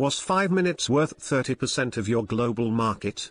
Was 5 minutes worth 30% of your global market?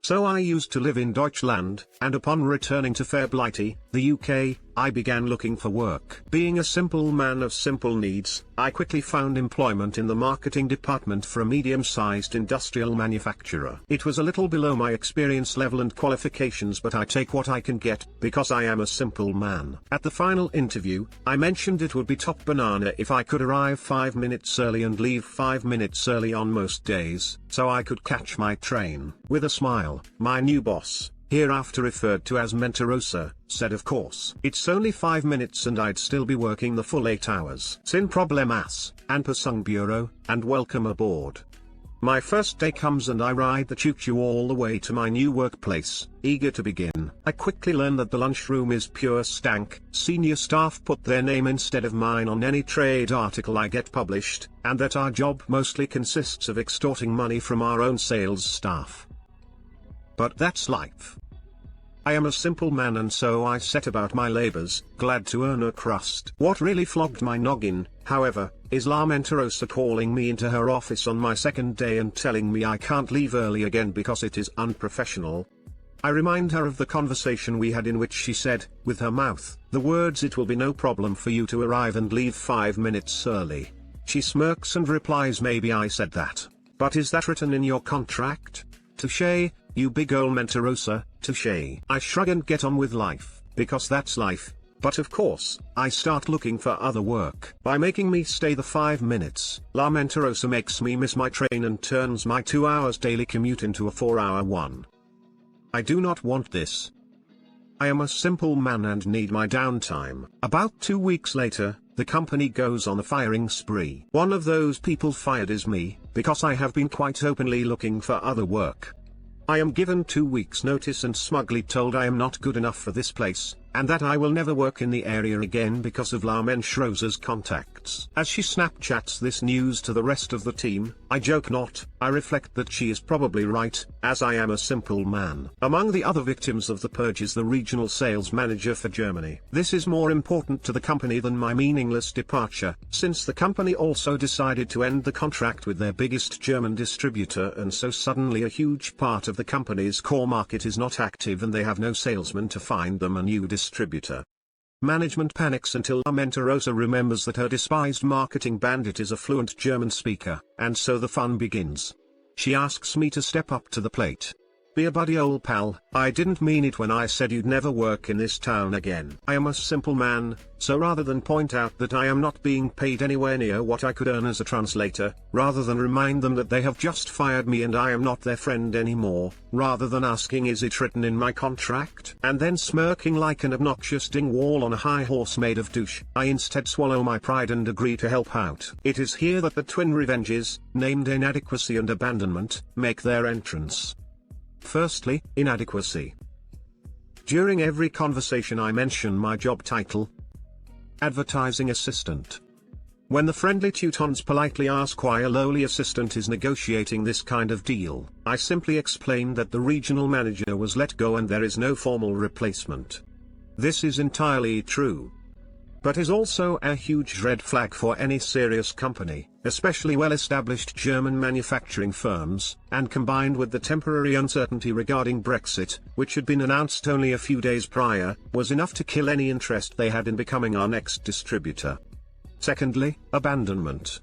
So I used to live in Deutschland, and upon returning to fair Blighty, the UK, I began looking for work. Being a simple man of simple needs, I quickly found employment in the marketing department for a medium-sized industrial manufacturer. It was a little below my experience level and qualifications, but I take what I can get, because I am a simple man. At the final interview, I mentioned it would be top banana if I could arrive 5 minutes early and leave 5 minutes early on most days, so I could catch my train. With a smile, my new boss, hereafter referred to as Mentarosa, said of course. It's only 5 minutes and I'd still be working the full 8 hours. Sin problemas, Anpassung Bureau, and welcome aboard. My first day comes and I ride the choo-choo all the way to my new workplace, eager to begin. I quickly learn that the lunchroom is pure stank. Senior staff put their name instead of mine on any trade article I get published, and that our job mostly consists of extorting money from our own sales staff. But that's life. I am a simple man, and so I set about my labors, glad to earn a crust. What really flogged my noggin, however, is La Mentarosa calling me into her office on my second day and telling me I can't leave early again because it is unprofessional. I remind her of the conversation we had in which she said, with her mouth, the words, "It will be no problem for you to arrive and leave 5 minutes early." She smirks and replies, "Maybe I said that. But is that written in your contract? Touché, you big ol' Mentarosa, touché." I shrug and get on with life, because that's life. But of course, I start looking for other work. By making me stay the 5 minutes, La Mentarosa makes me miss my train and turns my 2 hours daily commute into a 4-hour one. I do not want this. I am a simple man and need my downtime. About 2 weeks later, the company goes on a firing spree. One of those people fired is me, because I have been quite openly looking for other work. I am given 2 weeks' notice and smugly told I am not good enough for this place, and that I will never work in the area again because of La Mentarosa's contacts. As she Snapchats this news to the rest of the team, I joke not, I reflect that she is probably right, as I am a simple man. Among the other victims of the purge is the regional sales manager for Germany. This is more important to the company than my meaningless departure, since the company also decided to end the contract with their biggest German distributor, and so suddenly a huge part of the company's core market is not active and they have no salesman to find them a new distributor. Management panics until La Mentarosa remembers that her despised marketing bandit is a fluent German speaker, and so the fun begins. She asks me to step up to the plate. Be a buddy, old pal. I didn't mean it when I said you'd never work in this town again. I am a simple man, so rather than point out that I am not being paid anywhere near what I could earn as a translator, rather than remind them that they have just fired me and I am not their friend anymore, rather than asking is it written in my contract, and then smirking like an obnoxious dingwall on a high horse made of douche, I instead swallow my pride and agree to help out. It is here that the twin revenges, named inadequacy and abandonment, make their entrance. Firstly, inadequacy. During every conversation I mention my job title, advertising assistant. When the friendly Teutons politely ask why a lowly assistant is negotiating this kind of deal, I simply explain that the regional manager was let go and there is no formal replacement. This is entirely true, but is also a huge red flag for any serious company, especially well-established German manufacturing firms, and combined with the temporary uncertainty regarding Brexit, which had been announced only a few days prior, was enough to kill any interest they had in becoming our next distributor. Secondly, abandonment.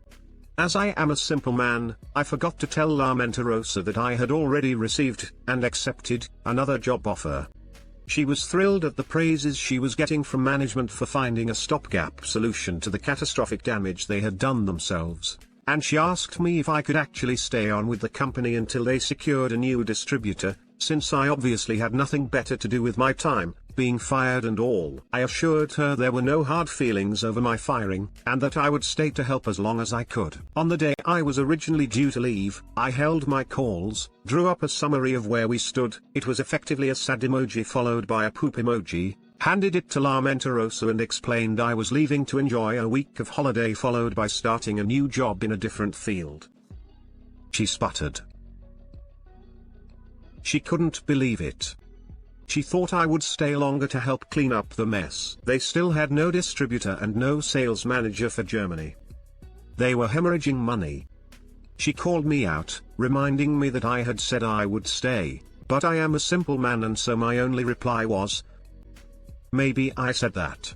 As I am a simple man, I forgot to tell La Mentarosa that I had already received, and accepted, another job offer. She was thrilled at the praises she was getting from management for finding a stopgap solution to the catastrophic damage they had done themselves, and she asked me if I could actually stay on with the company until they secured a new distributor, since I obviously had nothing better to do with my time, being fired and all. I assured her there were no hard feelings over my firing, and that I would stay to help as long as I could. On the day I was originally due to leave, I held my calls, drew up a summary of where we stood, it was effectively a sad emoji followed by a poop emoji, handed it to La Mentarosa and explained I was leaving to enjoy a week of holiday followed by starting a new job in a different field. She sputtered. She couldn't believe it. She thought I would stay longer to help clean up the mess. They still had no distributor and no sales manager for Germany. They were hemorrhaging money, She called me out, reminding me that I had said I would stay, but I am a simple man, and so my only reply was, maybe I said that.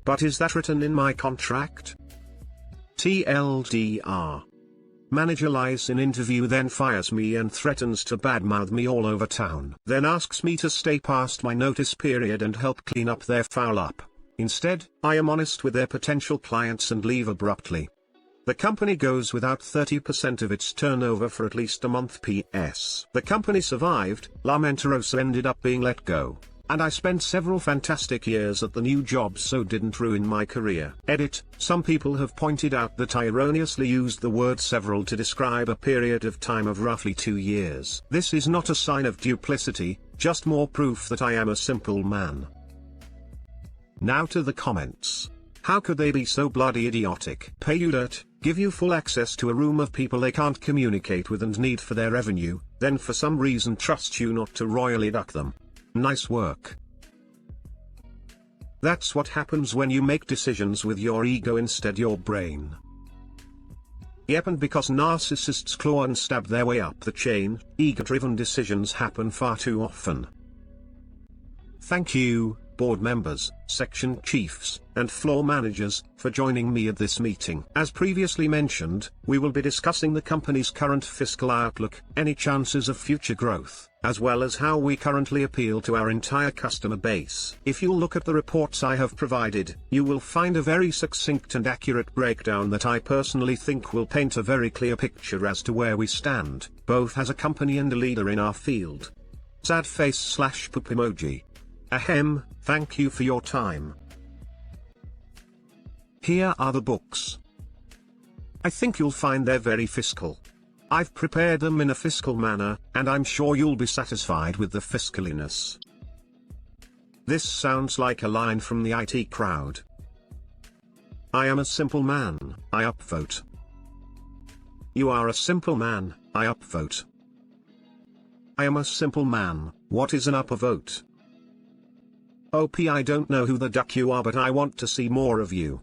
But is that written in my contract? TLDR. Manager lies in interview, then fires me and threatens to badmouth me all over town. Then asks me to stay past my notice period and help clean up their foul up. Instead, I am honest with their potential clients and leave abruptly. The company goes without 30% of its turnover for at least a month. PS. The company survived, Lamenterosa ended up being let go. And I spent several fantastic years at the new job, so didn't ruin my career. Edit. Some people have pointed out that I erroneously used the word several to describe a period of time of roughly 2 years. This is not a sign of duplicity, just more proof that I am a simple man. Now to the comments. How could they be so bloody idiotic? Pay you dirt, give you full access to a room of people they can't communicate with and need for their revenue, then for some reason trust you not to royally duck them. Nice work. That's what happens when you make decisions with your ego instead your brain. Yep, and because narcissists claw and stab their way up the chain, ego-driven decisions happen far too often. Thank you, board members, section chiefs, and floor managers, for joining me at this meeting. As previously mentioned, we will be discussing the company's current fiscal outlook, any chances of future growth, as well as how we currently appeal to our entire customer base. If you look at the reports I have provided, you will find a very succinct and accurate breakdown that I personally think will paint a very clear picture as to where we stand, both as a company and a leader in our field. Sad face / poop emoji. Ahem, thank you for your time. Here are the books. I think you'll find they're very fiscal. I've prepared them in a fiscal manner, and I'm sure you'll be satisfied with the fiscaliness. This sounds like a line from the IT crowd. I am a simple man, I upvote. You are a simple man, I upvote. I am a simple man, what is an upvote? OP, I don't know who the duck you are, but I want to see more of you.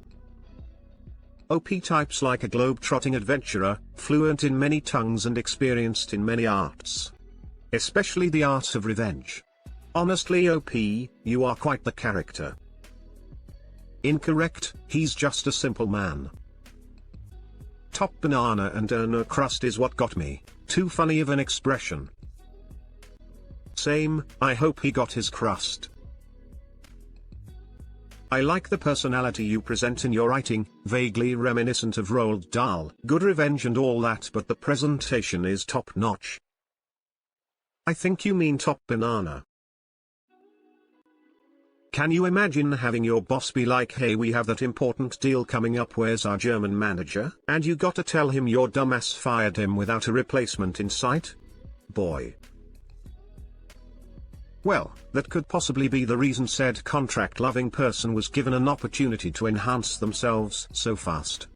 OP types like a globe-trotting adventurer, fluent in many tongues and experienced in many arts. Especially the art of revenge. Honestly OP, you are quite the character. Incorrect, he's just a simple man. Top banana and no crust is what got me, too funny of an expression. Same, I hope he got his crust. I like the personality you present in your writing, vaguely reminiscent of Roald Dahl. Good revenge and all that, but the presentation is top-notch. I think you mean top banana. Can you imagine having your boss be like, hey, we have that important deal coming up, where's our German manager? And you got to tell him your dumbass fired him without a replacement in sight? Boy. Well, that could possibly be the reason said contract-loving person was given an opportunity to enhance themselves so fast.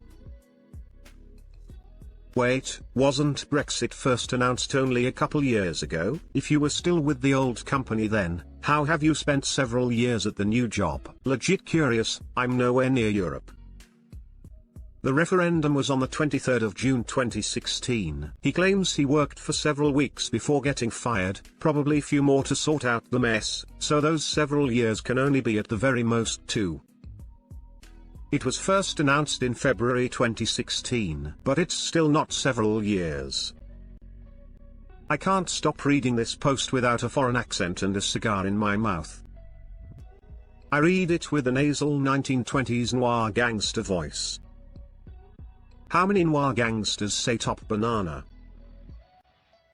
Wait, wasn't Brexit first announced only a couple years ago? If you were still with the old company then, how have you spent several years at the new job? Legit curious, I'm nowhere near Europe. The referendum was on the 23rd of June 2016. He claims he worked for several weeks before getting fired, probably a few more to sort out the mess, so those several years can only be at the very most 2. It was first announced in February 2016, but it's still not several years. I can't stop reading this post without a foreign accent and a cigar in my mouth. I read it with a nasal 1920s noir gangster voice. How many noir gangsters say top banana?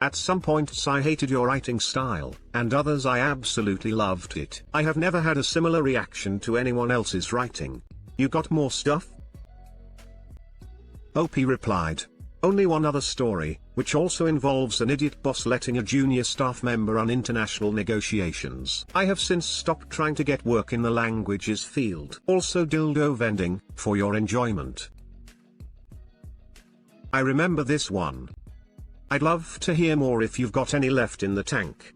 At some points I hated your writing style, and others I absolutely loved it. I have never had a similar reaction to anyone else's writing. You got more stuff? OP replied, only one other story, which also involves an idiot boss letting a junior staff member on international negotiations. I have since stopped trying to get work in the languages field. Also dildo vending, for your enjoyment. I remember this one. I'd love to hear more if you've got any left in the tank.